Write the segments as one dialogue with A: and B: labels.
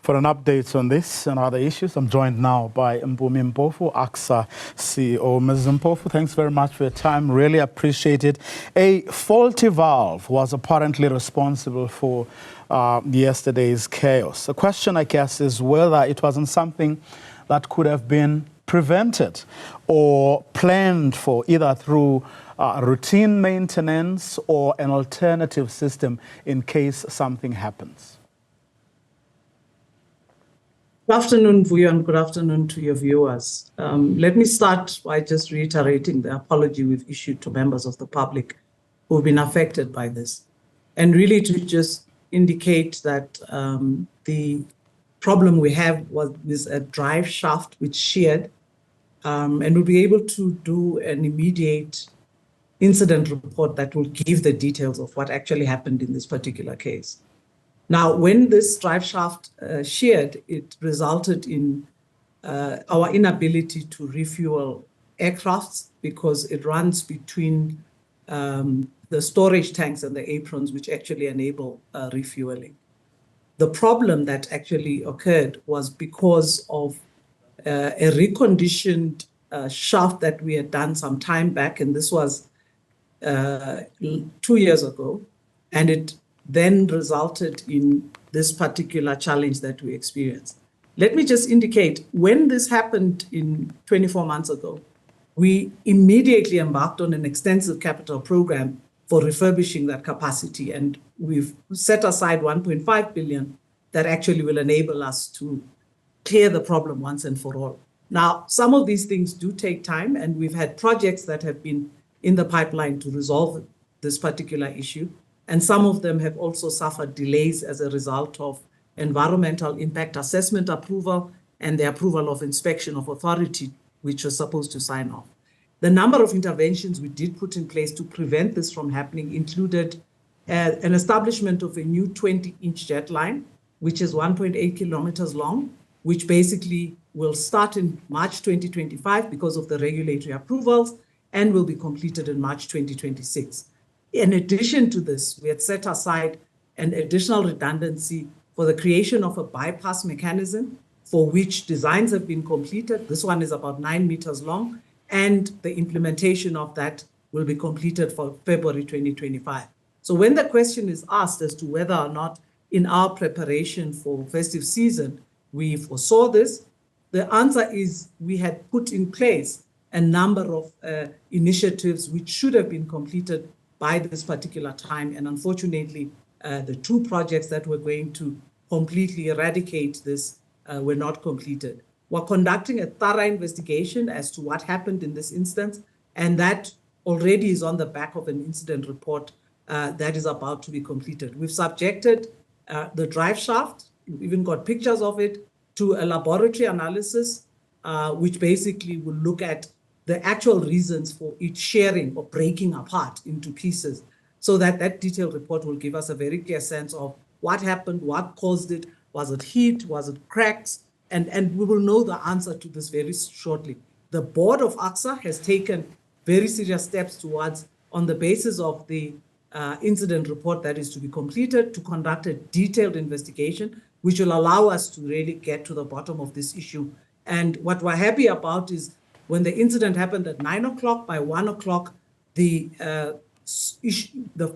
A: For an update on this and other issues, I'm joined now by Mpumi Mpofu, Acsa CEO. Mrs. Mpofu, thanks very much for your time. Really appreciate it. A faulty valve was apparently responsible for yesterday's chaos. The question, I guess, is whether it wasn't something that could have been prevented or planned for either through routine maintenance or an alternative system in case something happens.
B: Good afternoon, Vuyo, and good afternoon to your viewers. Let me start by just reiterating the apology we've issued to members of the public who've been affected by this. And really to just indicate that the problem we have was with a drive shaft which sheared, and we'll be able to do an immediate incident report that will give the details of what actually happened in this particular case. Now, when this drive shaft sheared, it resulted in our inability to refuel aircrafts because it runs between the storage tanks and the aprons, which actually enable refueling. The problem that actually occurred was because of a reconditioned shaft that we had done some time back, and this was 2 years ago, and it then resulted in this particular challenge that we experienced. Let me just indicate, when this happened in 24 months ago, we immediately embarked on an extensive capital program for refurbishing that capacity, and we've set aside 1.5 billion that actually will enable us to clear the problem once and for all. Now, some of these things do take time, and we've had projects that have been in the pipeline to resolve this particular issue. And some of them have also suffered delays as a result of environmental impact assessment approval and the approval of inspection of authority, which was supposed to sign off. The number of interventions we did put in place to prevent this from happening included an establishment of a new 20-inch jet line, which is 1.8 kilometers long, which basically will start in March 2025 because of the regulatory approvals and will be completed in March 2026. In addition to this, we had set aside an additional redundancy for the creation of a bypass mechanism for which designs have been completed. This one is about 9 meters long, and the implementation of that will be completed for February 2025. So when the question is asked as to whether or not in our preparation for festive season, we foresaw this, the answer is we had put in place a number of initiatives which should have been completed by this particular time. And unfortunately, the 2 projects that were going to completely eradicate this were not completed. We're conducting a thorough investigation as to what happened in this instance, and that already is on the back of an incident report that is about to be completed. We've subjected the drive shaft, we've even got pictures of it, to a laboratory analysis, which basically will look at the actual reasons for it sharing or breaking apart into pieces, so that that detailed report will give us a very clear sense of what happened, what caused it, was it heat, was it cracks, and we will know the answer to this very shortly. The board of Acsa has taken very serious steps towards, on the basis of the incident report that is to be completed, to conduct a detailed investigation, which will allow us to really get to the bottom of this issue. And what we're happy about is when the incident happened at 9 o'clock, by 1 o'clock, the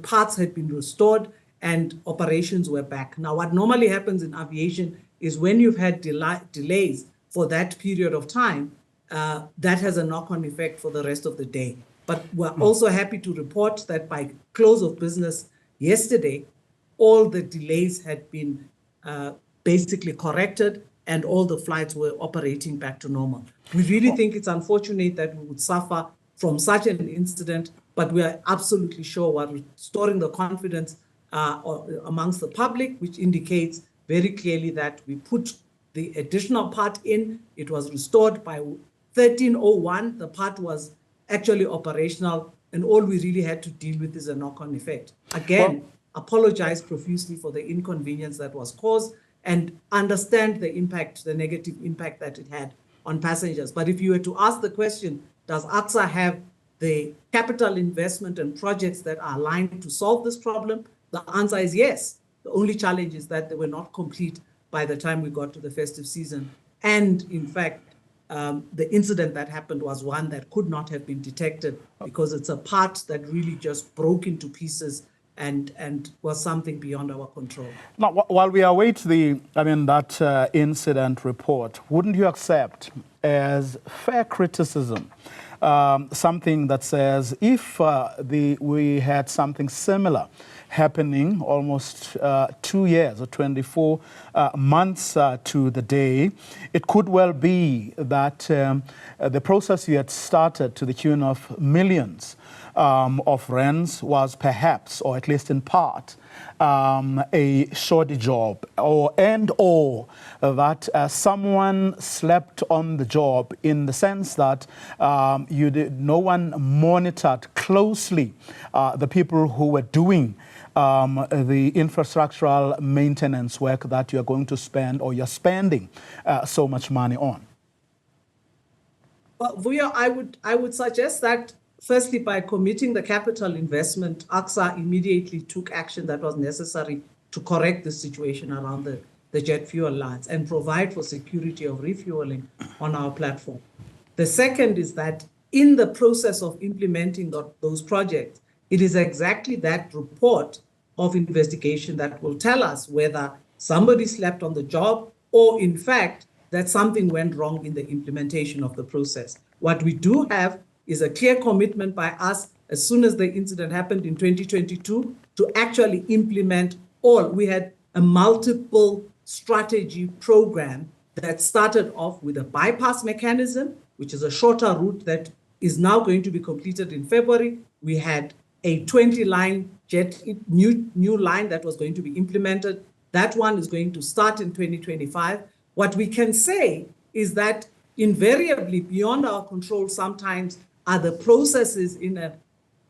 B: parts had been restored and operations were back. Now, what normally happens in aviation is when you've had delays for that period of time, that has a knock-on effect for the rest of the day. But we're also happy to report that by close of business yesterday, all the delays had been basically corrected, and all the flights were operating back to normal. We really think it's unfortunate that we would suffer from such an incident, but we are absolutely sure we're restoring the confidence amongst the public, which indicates very clearly that we put the additional part in. It was restored by 13:01. The part was actually operational, and all we really had to deal with is a knock-on effect. Again, apologize profusely for the inconvenience that was caused, and understand the impact, the negative impact that it had on passengers. But if you were to ask the question, does Acsa have the capital investment and projects that are aligned to solve this problem? The answer is yes. The only challenge is that they were not complete by the time we got to the festive season. And in fact, the incident that happened was one that could not have been detected because it's a part that really just broke into pieces and was something beyond our control.
A: Now, while we await that incident report, wouldn't you accept as fair criticism something that says if we had something similar happening almost 2 years or 24 months to the day, it could well be that the process you had started to the tune of millions of rands was perhaps, or at least in part, a shoddy job, or that someone slept on the job in the sense that no one monitored closely the people who were doing the infrastructural maintenance work that you're going to spend, or you're spending so much money on?
B: Well, Vuyo, I would suggest that firstly, by committing the capital investment, Acsa immediately took action that was necessary to correct the situation around the jet fuel lines and provide for security of refueling on our platform. The second is that in the process of implementing those projects, it is exactly that report of investigation that will tell us whether somebody slept on the job or, in fact, that something went wrong in the implementation of the process. What we do have is a clear commitment by us as soon as the incident happened in 2022 to actually implement all. We had a multiple strategy program that started off with a bypass mechanism, which is a shorter route that is now going to be completed in February. We had a 20-line new line that was going to be implemented. That one is going to start in 2025. What we can say is that invariably beyond our control sometimes are the processes in a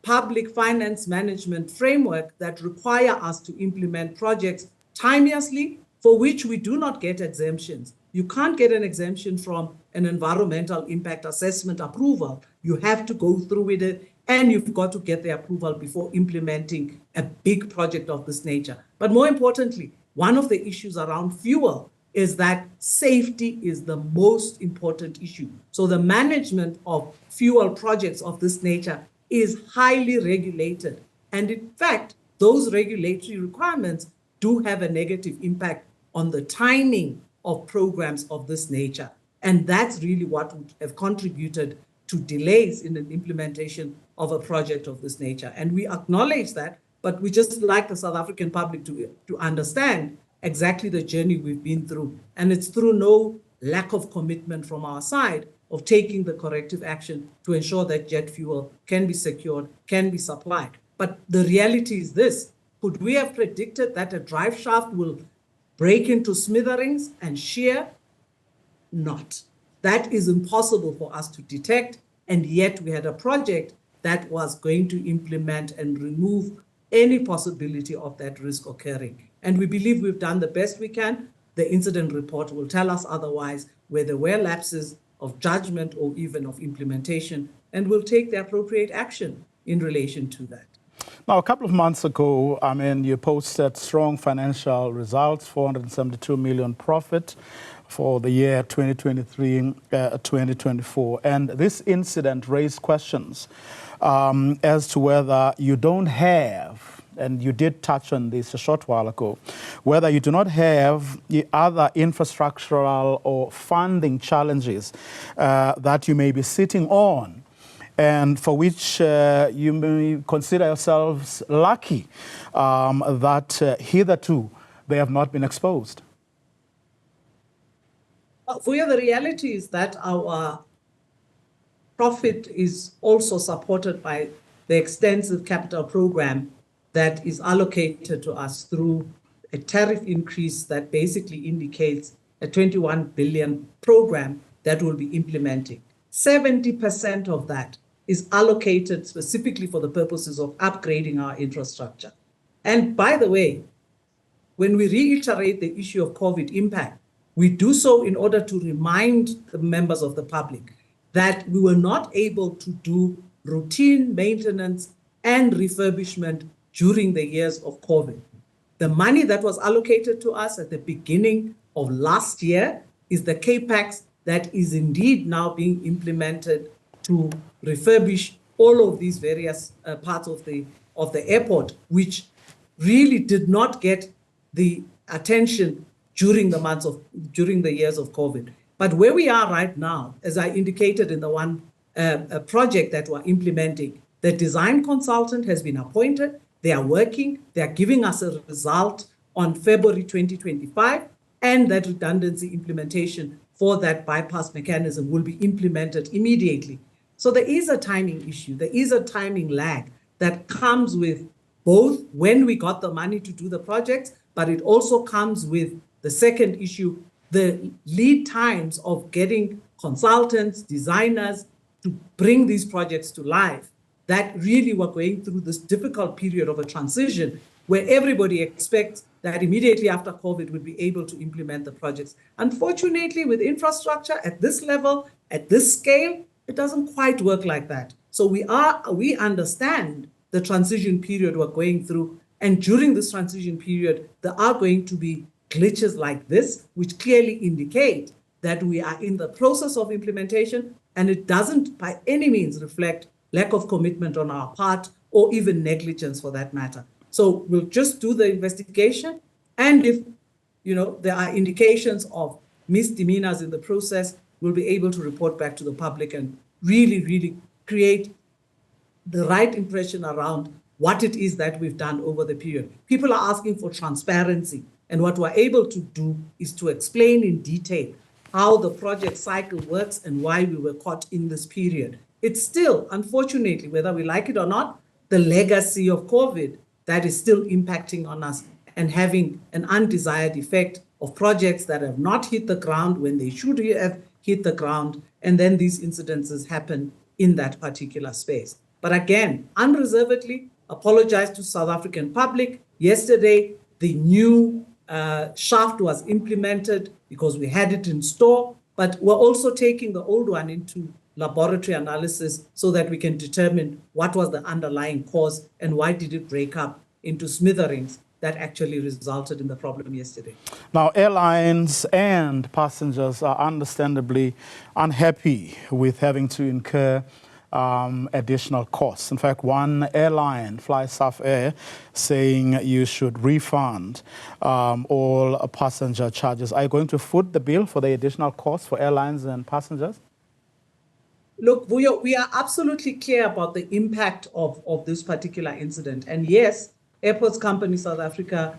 B: public finance management framework that require us to implement projects timeously, for which we do not get exemptions. You can't get an exemption from an environmental impact assessment approval. You have to go through with it, and you've got to get the approval before implementing a big project of this nature. But more importantly, one of the issues around fuel is that safety is the most important issue. So the management of fuel projects of this nature is highly regulated. And in fact, those regulatory requirements do have a negative impact on the timing of programs of this nature. And that's really what would have contributed to delays in the implementation of a project of this nature. And we acknowledge that, but we just like the South African public to understand exactly the journey we've been through. And it's through no lack of commitment from our side of taking the corrective action to ensure that jet fuel can be secured, can be supplied. But the reality is this: could we have predicted that a drive shaft will break into smithereens and shear? Not. That is impossible for us to detect, and yet we had a project that was going to implement and remove any possibility of that risk occurring. And we believe we've done the best we can. The incident report will tell us otherwise, where there were lapses of judgment or even of implementation, and we'll take the appropriate action in relation to that.
A: Now, a couple of months ago, you posted strong financial results, 472 million profit for the year 2023-2024. And this incident raised questions as to whether you don't have, and you did touch on this a short while ago, whether you do not have the other infrastructural or funding challenges that you may be sitting on, and for which you may consider yourselves lucky that hitherto they have not been exposed.
B: Vuyo, the reality is that our profit is also supported by the extensive capital program that is allocated to us through a tariff increase that basically indicates a 21 billion program that we'll be implementing. 70% of that is allocated specifically for the purposes of upgrading our infrastructure. And by the way, when we reiterate the issue of COVID impact, we do so in order to remind the members of the public that we were not able to do routine maintenance and refurbishment during the years of COVID. The money that was allocated to us at the beginning of last year is the CAPEX that is indeed now being implemented to refurbish all of these various parts of the airport, which really did not get the attention during the years of COVID. But where we are right now, as I indicated in the one project that we're implementing, the design consultant has been appointed. They are working. They are giving us a result on February 2025, and that redundancy implementation for that bypass mechanism will be implemented immediately. So there is a timing issue. There is a timing lag that comes with both when we got the money to do the projects, but it also comes with the second issue, the lead times of getting consultants, designers to bring these projects to life. That really we're going through this difficult period of a transition where everybody expects that immediately after COVID we'll be able to implement the projects. Unfortunately, with infrastructure at this level, at this scale, it doesn't quite work like that. So we understand the transition period we're going through. And during this transition period, there are going to be glitches like this, which clearly indicate that we are in the process of implementation, and it doesn't by any means reflect lack of commitment on our part or even negligence for that matter. So we'll just do the investigation, and if there are indications of misdemeanors in the process, we'll be able to report back to the public and really create the right impression around what it is that we've done over the period. People are asking for transparency, and what we're able to do is to explain in detail how the project cycle works and why we were caught in this period. It's still, unfortunately, whether we like it or not, the legacy of COVID that is still impacting on us and having an undesired effect of projects that have not hit the ground when they should have hit the ground, and then these incidences happen in that particular space. But again, unreservedly apologize to South African public. Yesterday, the new shaft was implemented because we had it in store, but we're also taking the old one into laboratory analysis so that we can determine what was the underlying cause and why did it break up into smithereens that actually resulted in the problem yesterday.
A: Now, airlines and passengers are understandably unhappy with having to incur additional costs. In fact, one airline, FlySAF Air, saying you should refund all passenger charges. Are you going to foot the bill for the additional costs for airlines and passengers?
B: Look, we are absolutely clear about the impact of this particular incident. And yes, Airports Company South Africa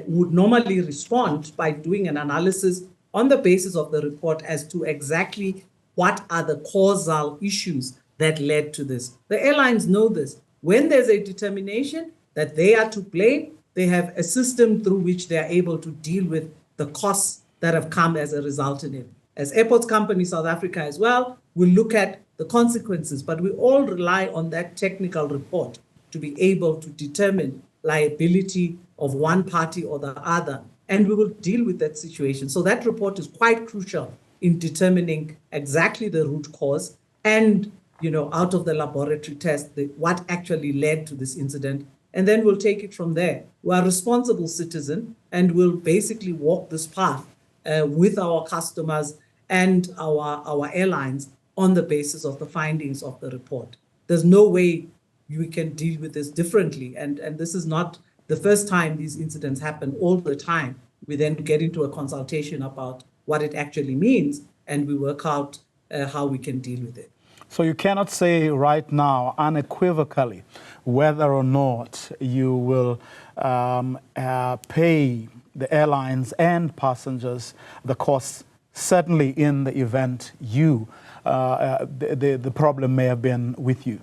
B: would normally respond by doing an analysis on the basis of the report as to exactly what are the causal issues that led to this. The airlines know this. When there's a determination that they are to blame, they have a system through which they are able to deal with the costs that have come as a result in it. As Airports Company South Africa as well, we look at the consequences, but we all rely on that technical report to be able to determine liability of one party or the other, and we will deal with that situation. So that report is quite crucial in determining exactly the root cause and, out of the laboratory test, what actually led to this incident, and then we'll take it from there. We are a responsible citizen, and we'll basically walk this path with our customers and our airlines on the basis of the findings of the report. There's no way we can deal with this differently. And this is not the first time these incidents happen. All the time, we then get into a consultation about what it actually means, and we work out how we can deal with it.
A: So you cannot say right now unequivocally whether or not you will pay the airlines and passengers the costs, certainly in the event the problem may have been with you.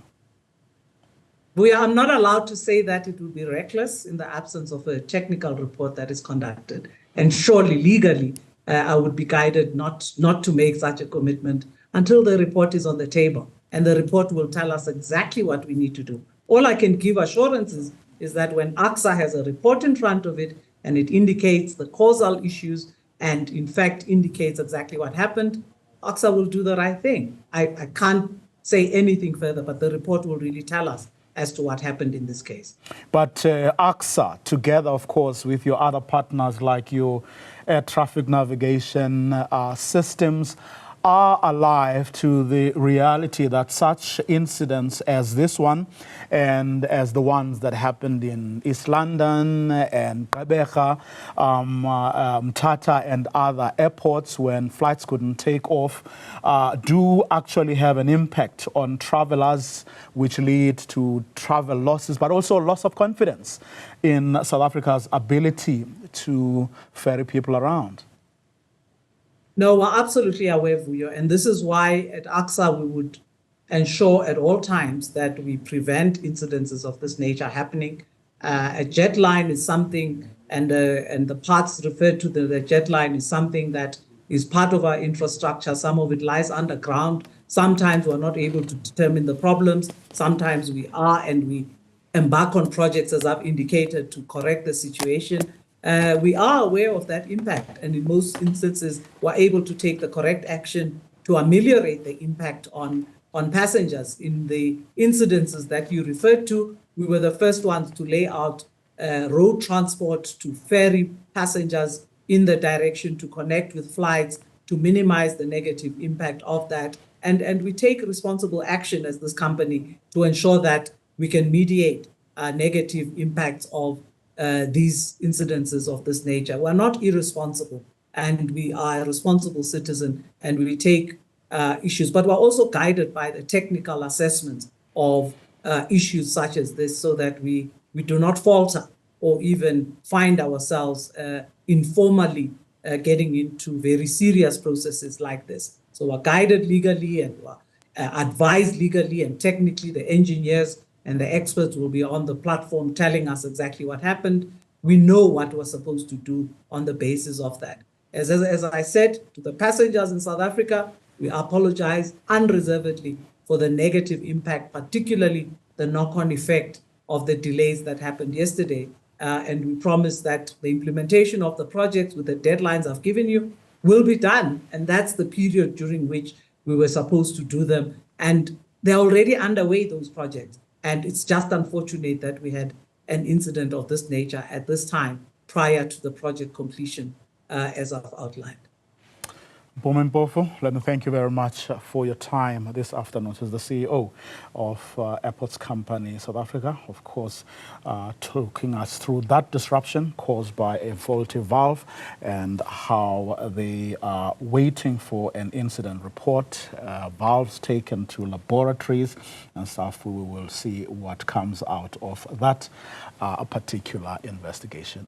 B: We are not allowed to say that. It would be reckless in the absence of a technical report that is conducted. And surely, legally, I would be guided not to make such a commitment until the report is on the table. And the report will tell us exactly what we need to do. All I can give assurances is that when Acsa has a report in front of it and it indicates the causal issues and, in fact, indicates exactly what happened, Acsa will do the right thing. I can't say anything further, but the report will really tell us. as to what happened in this case.
A: But Acsa, together, of course, with your other partners like your air traffic navigation systems, are alive to the reality that such incidents as this one and as the ones that happened in East London and Gqeberha, Mthatha and other airports when flights couldn't take off do actually have an impact on travelers, which lead to travel losses, but also loss of confidence in South Africa's ability to ferry people around.
B: No, we're absolutely aware, Vuyo, and this is why at Acsa we would ensure at all times that we prevent incidences of this nature happening. A jet line is something, and the parts referred to the jet line is something that is part of our infrastructure. Some of it lies underground. Sometimes we're not able to determine the problems. Sometimes we are, and we embark on projects, as I've indicated, to correct the situation. We are aware of that impact, and in most instances, we're able to take the correct action to ameliorate the impact on passengers. In the incidences that you referred to, we were the first ones to lay out road transport to ferry passengers in the direction to connect with flights to minimize the negative impact of that. And we take responsible action as this company to ensure that we can mediate negative impacts of these incidences of this nature. We're not irresponsible, and we are a responsible citizen, and we take issues, but we're also guided by the technical assessments of issues such as this, so that we do not falter or even find ourselves informally getting into very serious processes like this. So we're guided legally, and we're advised legally and technically. The engineers and the experts will be on the platform telling us exactly what happened. We know what we're supposed to do on the basis of that. As I said to the passengers in South Africa, we apologize unreservedly for the negative impact, particularly the knock-on effect of the delays that happened yesterday. And we promise that the implementation of the projects with the deadlines I've given you will be done. And that's the period during which we were supposed to do them. And they're already underway, those projects. And it's just unfortunate that we had an incident of this nature at this time prior to the project completion, as I've outlined.
A: Mpumi Mpofu, let me thank you very much for your time this afternoon. As the CEO of Airports Company South Africa, of course, talking us through that disruption caused by a faulty valve and how they are waiting for an incident report, valves taken to laboratories and stuff. We will see what comes out of that particular investigation.